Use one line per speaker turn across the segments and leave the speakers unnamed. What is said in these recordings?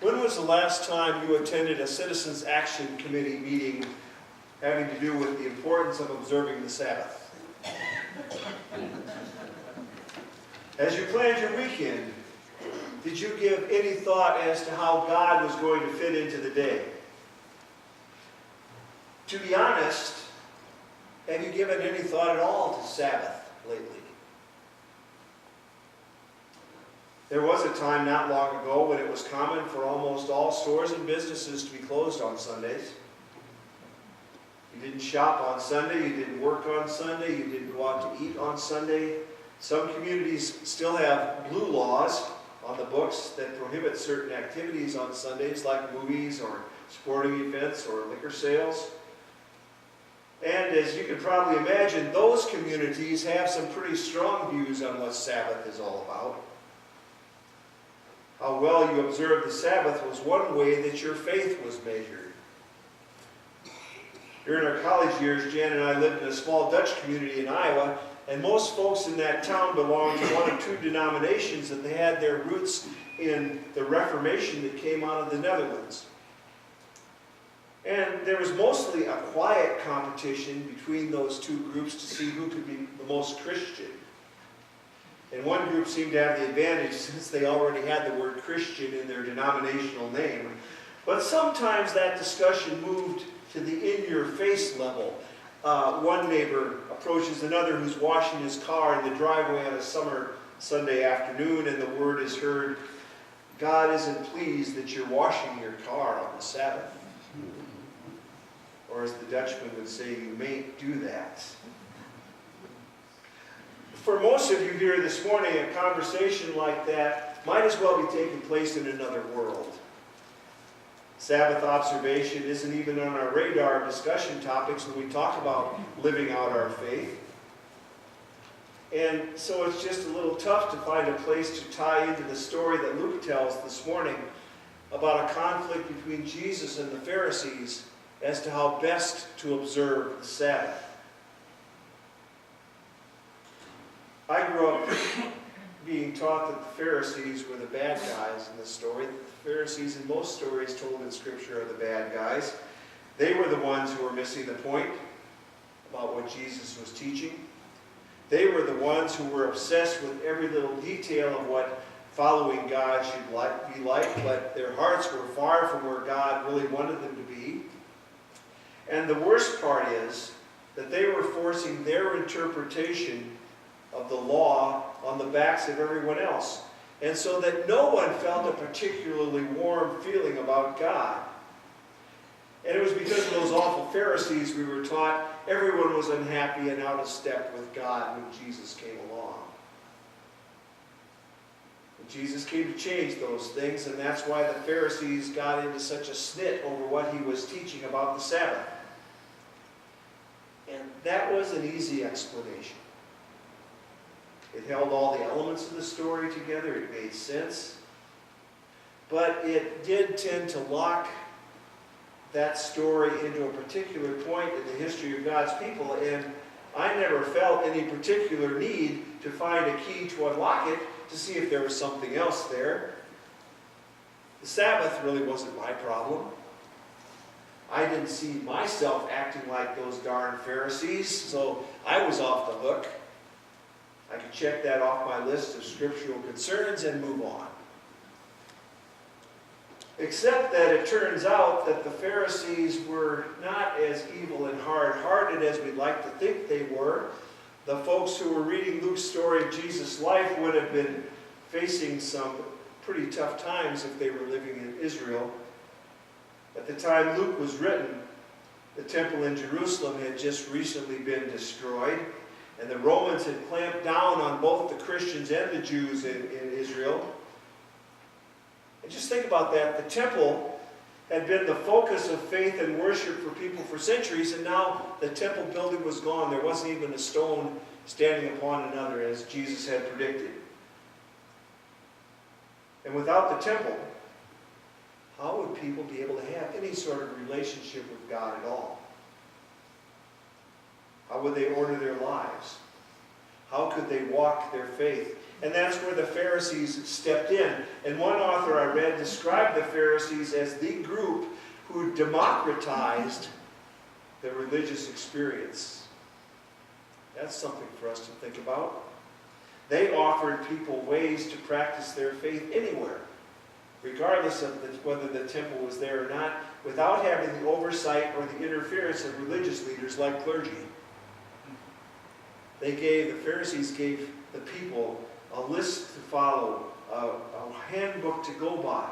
When was the last time you attended a Citizens Action Committee meeting having to do with the importance of observing the Sabbath? As you planned your weekend, did you give any thought as to how God was going to fit into the day? To be honest, have you given any thought at all to Sabbath lately? There was a time not long ago when it was common for almost all stores and businesses to be closed on Sundays. You didn't shop on Sunday, you didn't work on Sunday, you didn't go out to eat on Sunday. Some communities still have blue laws on the books that prohibit certain activities on Sundays, like movies or sporting events or liquor sales. And as you can probably imagine, those communities have some pretty strong views on what Sabbath is all about. How well you observed the Sabbath was one way that your faith was measured. During our college years, Jan and I lived in a small Dutch community in Iowa, and most folks in that town belonged to one of two denominations, and they had their roots in the Reformation that came out of the Netherlands. And there was mostly a quiet competition between those two groups to see who could be the most Christian. And one group seemed to have the advantage since they already had the word Christian in their denominational name. But sometimes that discussion moved to the in-your-face level. One neighbor approaches another who's washing his car in the driveway on a summer Sunday afternoon, and the word is heard, "God isn't pleased that you're washing your car on the Sabbath." Or as the Dutchman would say, "You mayn't do that." For most of you here this morning, a conversation like that might as well be taking place in another world. Sabbath observation isn't even on our radar of discussion topics when we talk about living out our faith. And so it's just a little tough to find a place to tie into the story that Luke tells this morning about a conflict between Jesus and the Pharisees as to how best to observe the Sabbath. I grew up being taught that the Pharisees were the bad guys in the story. The Pharisees in most stories told in Scripture are the bad guys. They were the ones who were missing the point about what Jesus was teaching. They were the ones who were obsessed with every little detail of what following God should be like, but their hearts were far from where God really wanted them to be. And the worst part is that they were forcing their interpretation of the law on the backs of everyone else. And so that no one felt a particularly warm feeling about God. And it was because of those awful Pharisees we were taught everyone was unhappy and out of step with God when Jesus came along. And Jesus came to change those things, and that's why the Pharisees got into such a snit over what he was teaching about the Sabbath. And that was an easy explanation. It held all the elements of the story together. It made sense. But it did tend to lock that story into a particular point in the history of God's people. And I never felt any particular need to find a key to unlock it to see if there was something else there. The Sabbath really wasn't my problem. I didn't see myself acting like those darn Pharisees, so I was off the hook. I could check that off my list of scriptural concerns and move on. Except that it turns out that the Pharisees were not as evil and hard-hearted as we'd like to think they were. The folks who were reading Luke's story of Jesus' life would have been facing some pretty tough times if they were living in Israel. At the time Luke was written, the temple in Jerusalem had just recently been destroyed. And the Romans had clamped down on both the Christians and the Jews in Israel. And just think about that. The temple had been the focus of faith and worship for people for centuries, and now the temple building was gone. There wasn't even a stone standing upon another, as Jesus had predicted. And without the temple, how would people be able to have any sort of relationship with God at all? How would they order their lives? How could they walk their faith? And that's where the Pharisees stepped in. And one author I read described the Pharisees as the group who democratized the religious experience. That's something for us to think about. They offered people ways to practice their faith anywhere, regardless of whether the temple was there or not, without having the oversight or the interference of religious leaders like clergy. The Pharisees gave the people a list to follow, a handbook to go by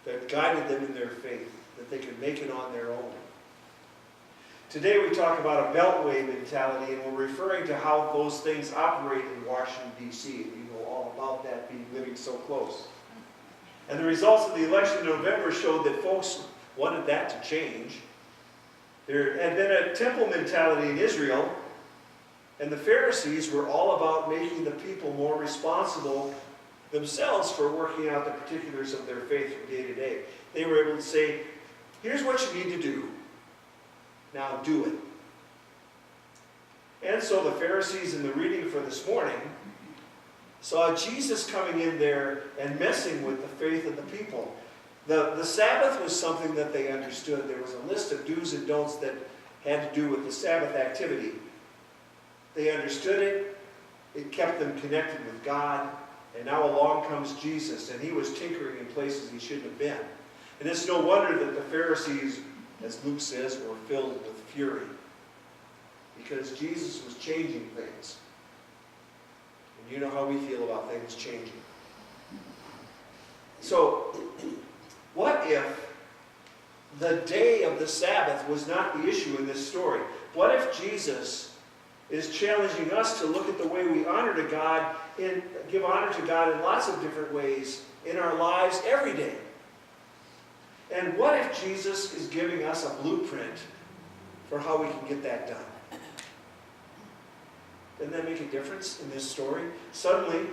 that guided them in their faith, that they could make it on their own. Today we talk about a beltway mentality, and we're referring to how those things operate in Washington, D.C. And you know all about that, being living so close. And the results of the election in November showed that folks wanted that to change. There had been a temple mentality in Israel, and the Pharisees were all about making the people more responsible themselves for working out the particulars of their faith from day to day. They were able to say, here's what you need to do. Now do it. And so the Pharisees in the reading for this morning saw Jesus coming in there and messing with the faith of the people. The Sabbath was something that they understood. There was a list of do's and don'ts that had to do with the Sabbath activity. They understood it. It kept them connected with God. And now along comes Jesus, and he was tinkering in places he shouldn't have been. And it's no wonder that the Pharisees, as Luke says, were filled with fury, because Jesus was changing things. And you know how we feel about things changing. So, what if the day of the Sabbath was not the issue in this story? What if Jesus is challenging us to look at the way we honor to God and give honor to God in lots of different ways in our lives every day? And what if Jesus is giving us a blueprint for how we can get that done? Doesn't that make a difference in this story? Suddenly,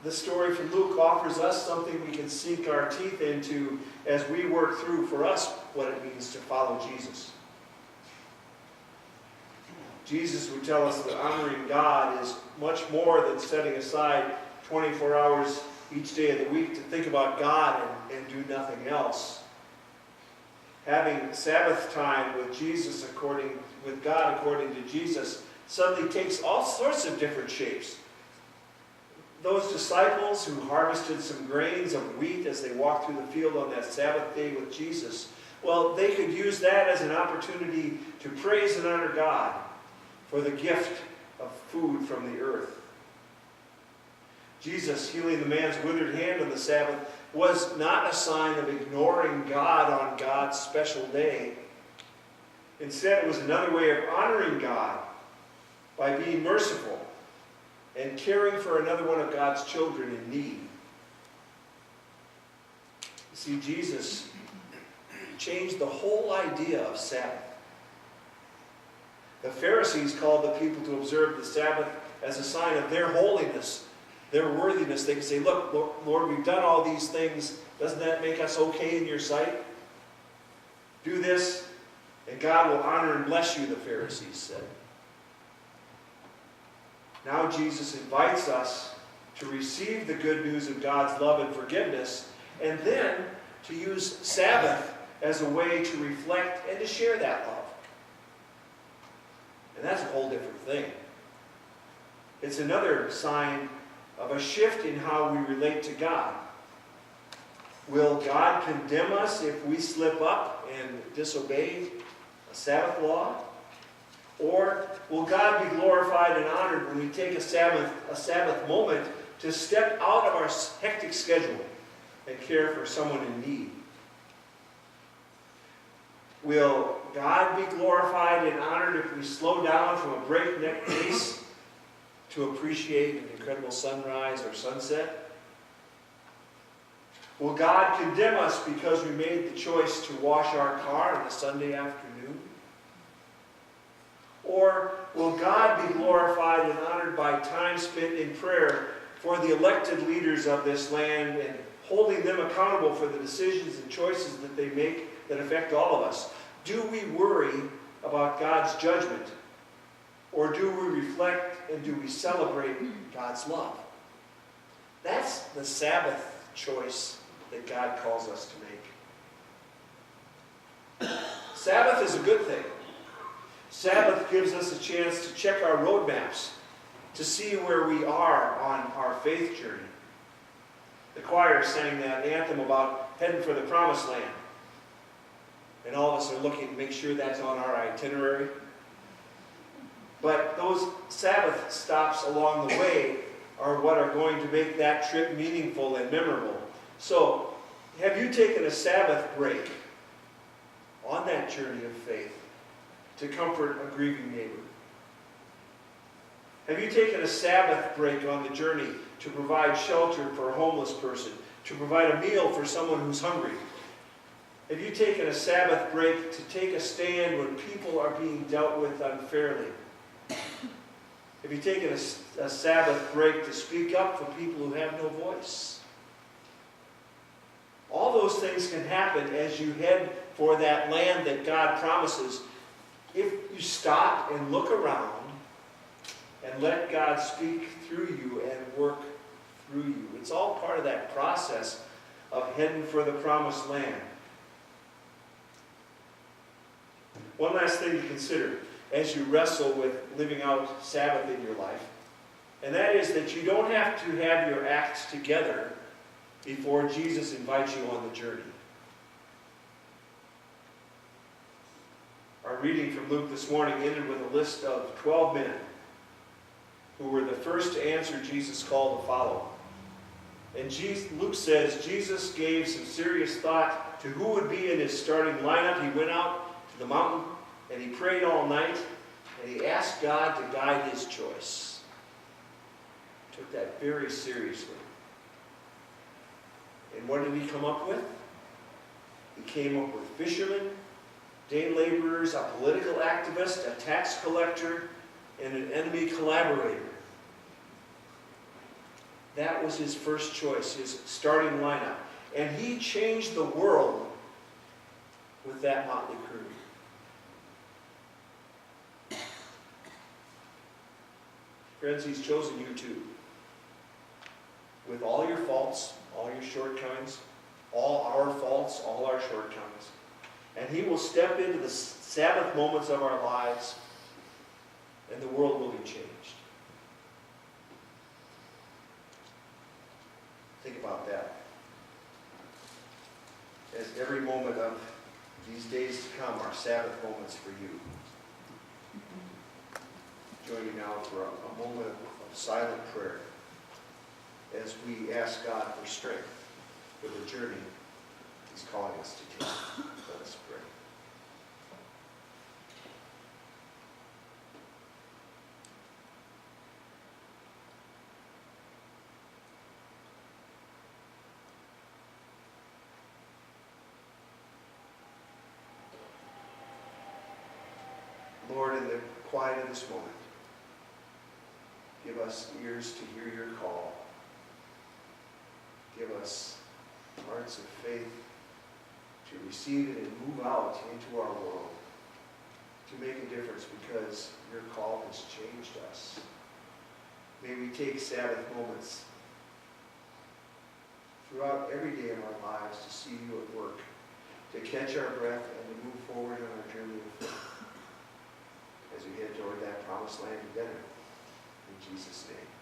the story from Luke offers us something we can sink our teeth into as we work through for us what it means to follow Jesus. Jesus would tell us that honoring God is much more than setting aside 24 hours each day of the week to think about God and do nothing else. Having Sabbath time with Jesus with God according to Jesus suddenly takes all sorts of different shapes. Those disciples who harvested some grains of wheat as they walked through the field on that Sabbath day with Jesus, well, they could use that as an opportunity to praise and honor God for the gift of food from the earth. Jesus healing the man's withered hand on the Sabbath was not a sign of ignoring God on God's special day. Instead, it was another way of honoring God by being merciful and caring for another one of God's children in need. You see, Jesus changed the whole idea of Sabbath. The Pharisees called the people to observe the Sabbath as a sign of their holiness, their worthiness. They could say, look, Lord, we've done all these things. Doesn't that make us okay in your sight? Do this, and God will honor and bless you, the Pharisees said. Now Jesus invites us to receive the good news of God's love and forgiveness, and then to use Sabbath as a way to reflect and to share that love. And that's a whole different thing. It's another sign of a shift in how we relate to God. Will God condemn us if we slip up and disobey a Sabbath law? Or will God be glorified and honored when we take a Sabbath moment to step out of our hectic schedule and care for someone in need? Will God be glorified and honored if we slow down from a breakneck pace to appreciate an incredible sunrise or sunset? Will God condemn us because we made the choice to wash our car on a Sunday afternoon? Or will God be glorified and honored by time spent in prayer for the elected leaders of this land and holding them accountable for the decisions and choices that they make that affect all of us? Do we worry about God's judgment? Or do we reflect and do we celebrate God's love? That's the Sabbath choice that God calls us to make. Sabbath is a good thing. Sabbath gives us a chance to check our roadmaps, to see where we are on our faith journey. The choir sang that anthem about heading for the promised land. And all of us are looking to make sure that's on our itinerary. But those Sabbath stops along the way are what are going to make that trip meaningful and memorable. So, have you taken a Sabbath break on that journey of faith to comfort a grieving neighbor? Have you taken a Sabbath break on the journey to provide shelter for a homeless person, to provide a meal for someone who's hungry? Have you taken a Sabbath break to take a stand when people are being dealt with unfairly? Have you taken a Sabbath break to speak up for people who have no voice? All those things can happen as you head for that land that God promises if you stop and look around and let God speak through you and work through you. It's all part of that process of heading for the promised land. One last thing to consider as you wrestle with living out Sabbath in your life, and that is that you don't have to have your acts together before Jesus invites you on the journey. Our reading from Luke this morning ended with a list of 12 men who were the first to answer Jesus' call to follow. And Luke says Jesus gave some serious thought to who would be in his starting lineup. He went out to the mountain and he prayed all night and he asked God to guide his choice. He took that very seriously. And what did he come up with? He came up with fishermen, day laborers, a political activist, a tax collector, and an enemy collaborator. That was his first choice, his starting lineup. And he changed the world with that motley crew. Friends, he's chosen you too. With all your faults, all your shortcomings, all our faults, all our shortcomings. And he will step into the Sabbath moments of our lives, and the world will be changed. Think about that. As every moment of these days to come are Sabbath moments for you. Join me now for a moment of silent prayer as we ask God for strength for the journey he's calling us to take. Let us pray. Lord, in the quiet of this moment, give us ears to hear your call. Give us hearts of faith to receive it and move out into our world, to make a difference because your call has changed us. May we take Sabbath moments throughout every day of our lives to see you at work, to catch our breath and to move forward on our journey of faith as we head toward that promised land together. In Jesus' name.